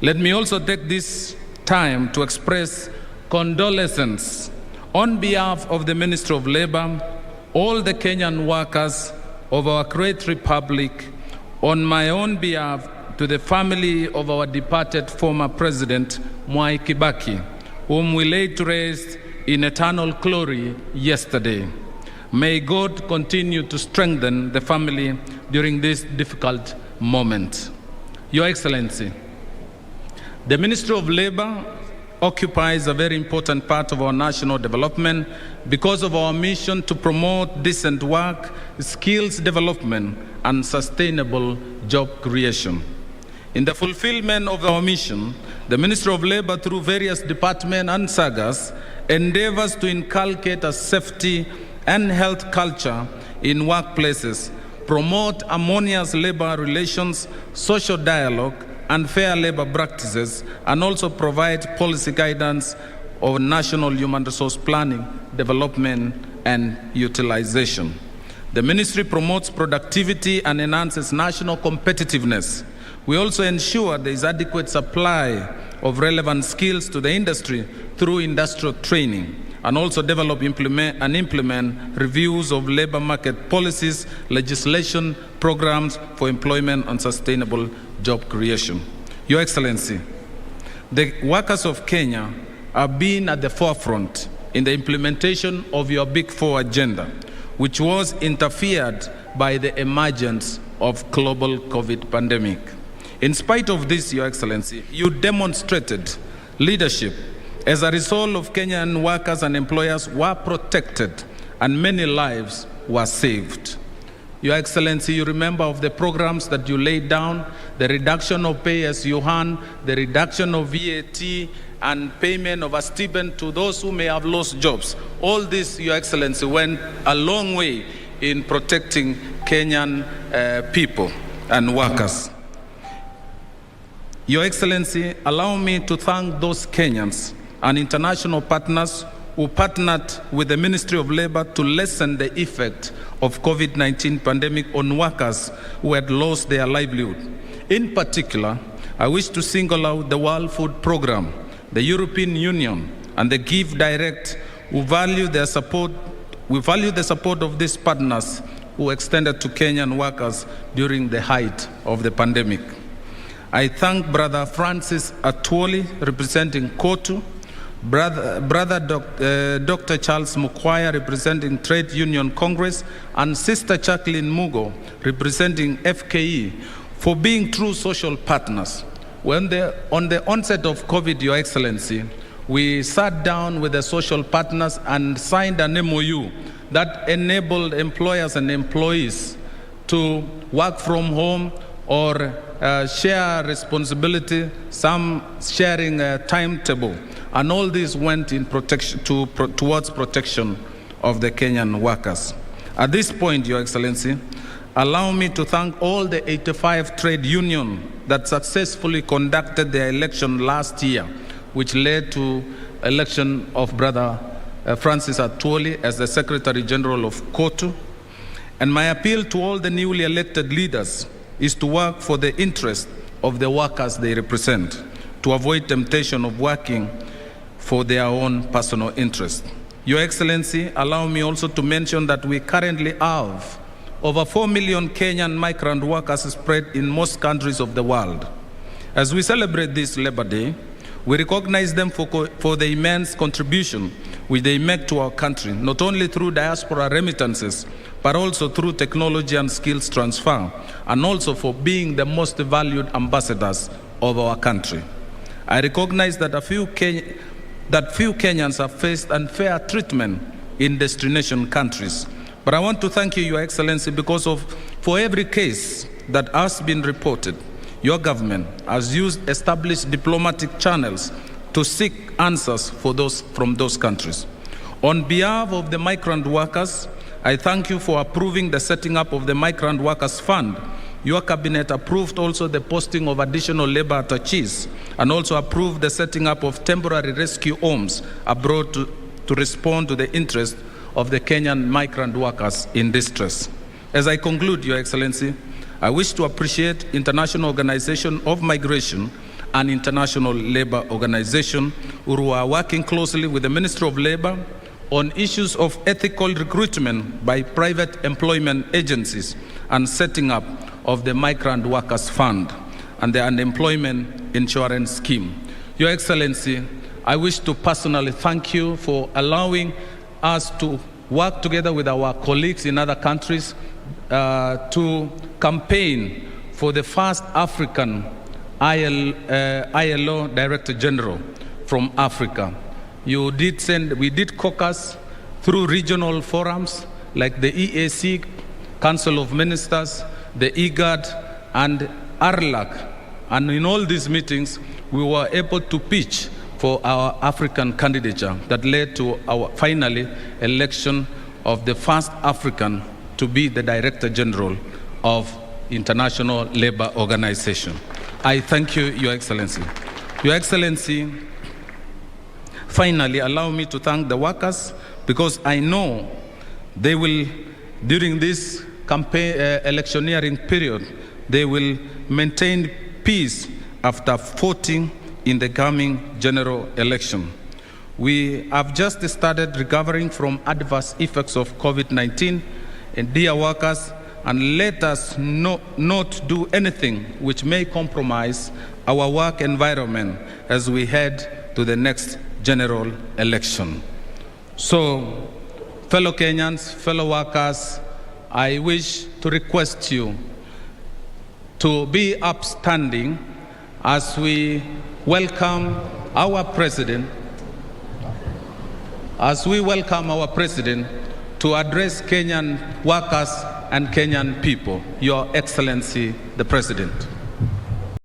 Let me also take this time to express condolences on behalf of the Ministry of Labor, all the Kenyan workers of our great republic, on my own behalf to the family of our departed former President, Mwai Kibaki, whom we laid to rest in eternal glory yesterday. May God continue to strengthen the family during this difficult moment. Your Excellency, the Ministry of Labor occupies a very important part of our national development because of our mission to promote decent work, skills development, and sustainable job creation. In the fulfillment of our mission, the Ministry of Labor, through various departments and sagas, endeavors to inculcate a safety and health culture in workplaces, promote harmonious labor relations, social dialogue, and fair labor practices, and also provide policy guidance on national human resource planning, development, and utilization. The ministry promotes productivity and enhances national competitiveness. We also ensure there is adequate supply of relevant skills to the industry through industrial training, and also develop and implement reviews of labor market policies, legislation, programs for employment and sustainable job creation. Your Excellency, the workers of Kenya have been at the forefront in the implementation of your Big Four agenda, which was interfered by the emergence of global COVID pandemic. In spite of this, Your Excellency, you demonstrated leadership. As a result of Kenyan workers and employers were protected and many lives were saved. Your Excellency, you remember of the programs that you laid down, the reduction of pay as you earn, the reduction of VAT, and payment of a stipend to those who may have lost jobs. All this, Your Excellency, went a long way in protecting Kenyan people and workers. Your Excellency, allow me to thank those Kenyans and international partners who partnered with the Ministry of Labor to lessen the effect of COVID-19 pandemic on workers who had lost their livelihood. In particular, I wish to single out the World Food Programme, the European Union, and the Give Direct, who value their support. We value the support of these partners who extended to Kenyan workers during the height of the pandemic. I thank Brother Francis Atwoli, representing KOTU, Brother Dr. Charles Mukwaya, representing Trade Union Congress, and Sister Jacqueline Mugo, representing FKE, for being true social partners. On the onset of COVID, Your Excellency, we sat down with the social partners and signed an MOU that enabled employers and employees to work from home or share responsibility, some sharing a timetable, and all this went in protection towards protection of the Kenyan workers. At this point, Your Excellency, allow me to thank all the 85 trade unions that successfully conducted their election last year, which led to election of Brother Francis Atwoli as the Secretary General of KOTU. And my appeal to all the newly elected leaders is to work for the interest of the workers they represent, to avoid temptation of working for their own personal interest. Your Excellency, allow me also to mention that we currently have over 4 million Kenyan migrant workers spread in most countries of the world. As we celebrate this Labor Day, we recognize them for the immense contribution which they make to our country, not only through diaspora remittances, but also through technology and skills transfer, and also for being the most valued ambassadors of our country. I recognize that few Kenyans have faced unfair treatment in destination countries. But I want to thank you, Your Excellency, because for every case that has been reported, your government has used established diplomatic channels to seek answers from those countries. On behalf of the migrant workers, I thank you for approving the setting up of the Migrant Workers Fund. Your cabinet approved also the posting of additional labor attaches, and also approved the setting up of temporary rescue homes abroad to respond to the interest of the Kenyan migrant workers in distress. As I conclude, Your Excellency, I wish to appreciate International Organization of Migration and International Labour Organization, who are working closely with the Ministry of Labour on issues of ethical recruitment by private employment agencies and setting up of the Migrant Workers Fund and the Unemployment Insurance Scheme. Your Excellency, I wish to personally thank you for allowing us to work together with our colleagues in other countries to campaign for the first African ILO Director General from Africa. We did caucus through regional forums like the EAC, Council of Ministers, the IGAD, and ARLAC. And in all these meetings, we were able to pitch for our African candidature that led to our finally election of the first African to be the Director General of International Labour Organization. I thank you, Your Excellency. Your Excellency, finally allow me to thank the workers, because I know they will, during this campaign electioneering period, they will maintain peace after voting in the coming general election. We have just started recovering from adverse effects of COVID-19, and dear workers, and let us not do anything which may compromise our work environment as we head to the next general election. So, fellow Kenyans, fellow workers, I wish to request you to be upstanding as we welcome our president, to address Kenyan workers and Kenyan people. Your Excellency, the President.